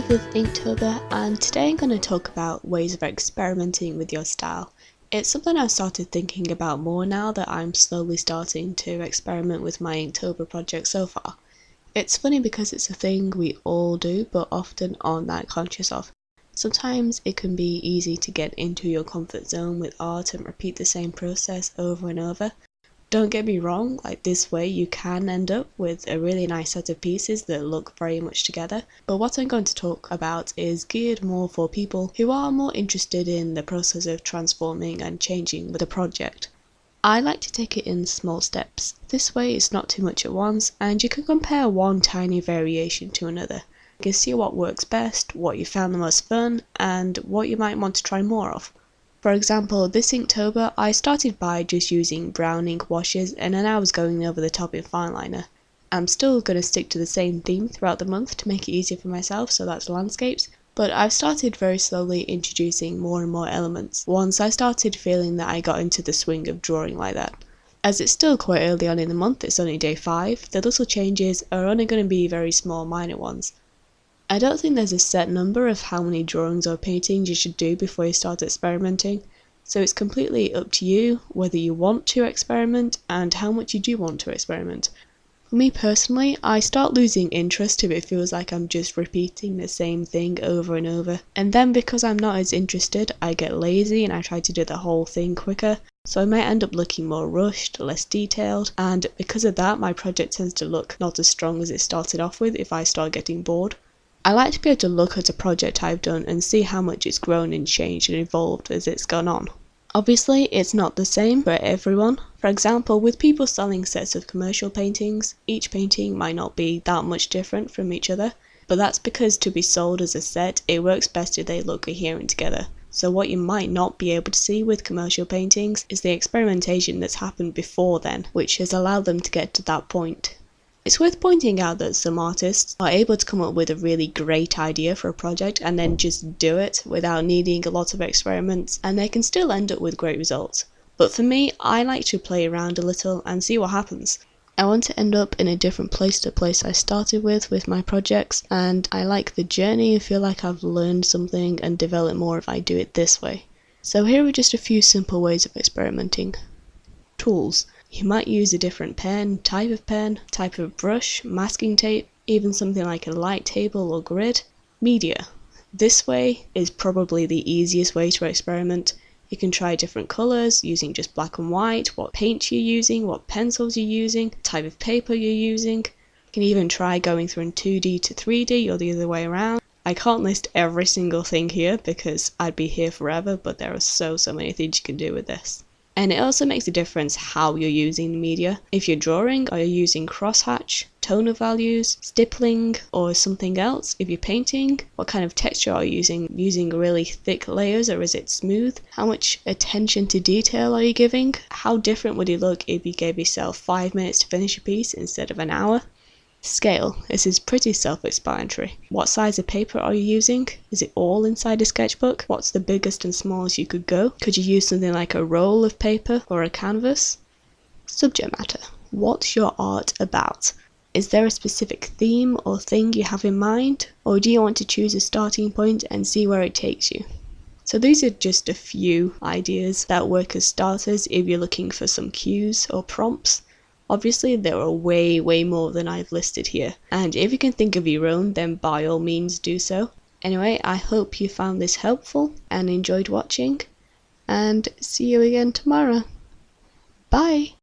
Steve with Inktober, and today I'm going to talk about ways of experimenting with your style. It's something I've started thinking about more now that I'm slowly starting to experiment with my Inktober project so far. It's funny because it's a thing we all do but often aren't that conscious of. Sometimes it can be easy to get into your comfort zone with art and repeat the same process over and over. Don't get me wrong, like this way you can end up with a really nice set of pieces that look very much together, but what I'm going to talk about is geared more for people who are more interested in the process of transforming and changing with a project. I like to take it in small steps. This way it's not too much at once and you can compare one tiny variation to another. You can see what works best, what you found the most fun, and what you might want to try more of. For example, this Inktober I started by just using brown ink washes and then I was going over the top in fineliner. I'm still going to stick to the same theme throughout the month to make it easier for myself, so that's landscapes, but I've started very slowly introducing more and more elements once I started feeling that I got into the swing of drawing like that. As it's still quite early on in the month, it's only day 5, the little changes are only going to be very small minor ones. I don't think there's a set number of how many drawings or paintings you should do before you start experimenting, so it's completely up to you whether you want to experiment and how much you do want to experiment. For me personally, I start losing interest if it feels like I'm just repeating the same thing over and over, and then because I'm not as interested, I get lazy and I try to do the whole thing quicker, so I might end up looking more rushed, less detailed, and because of that my project tends to look not as strong as it started off with if I start getting bored. I like to be able to look at a project I've done and see how much it's grown and changed and evolved as it's gone on. Obviously, it's not the same for everyone. For example, with people selling sets of commercial paintings, each painting might not be that much different from each other, but that's because to be sold as a set, it works best if they look coherent together. So what you might not be able to see with commercial paintings is the experimentation that's happened before then, which has allowed them to get to that point. It's worth pointing out that some artists are able to come up with a really great idea for a project and then just do it without needing a lot of experiments, and they can still end up with great results. But for me, I like to play around a little and see what happens. I want to end up in a different place to the place I started with my projects, and I like the journey and feel like I've learned something and developed more if I do it this way. So here are just a few simple ways of experimenting. Tools. You might use a different pen, type of brush, masking tape, even something like a light table or grid. Media. This way is probably the easiest way to experiment. You can try different colours using just black and white, what paint you're using, what pencils you're using, type of paper you're using. You can even try going from 2D to 3D or the other way around. I can't list every single thing here because I'd be here forever, but there are so many things you can do with this. And it also makes a difference how you're using the media. If you're drawing, are you using crosshatch, toner values, stippling, or something else? If you're painting, what kind of texture are you using really thick layers or is it smooth? How much attention to detail are you giving? How different would it look if you gave yourself 5 minutes to finish a piece instead of an hour? Scale. This is pretty self-explanatory. What size of paper are you using? Is it all inside a sketchbook? What's the biggest and smallest you could go? Could you use something like a roll of paper or a canvas? Subject matter. What's your art about? Is there a specific theme or thing you have in mind? Or do you want to choose a starting point and see where it takes you? So these are just a few ideas that work as starters if you're looking for some cues or prompts. Obviously there are way more than I've listed here, and if you can think of your own then by all means do so. Anyway, I hope you found this helpful and enjoyed watching, and see you again tomorrow. Bye!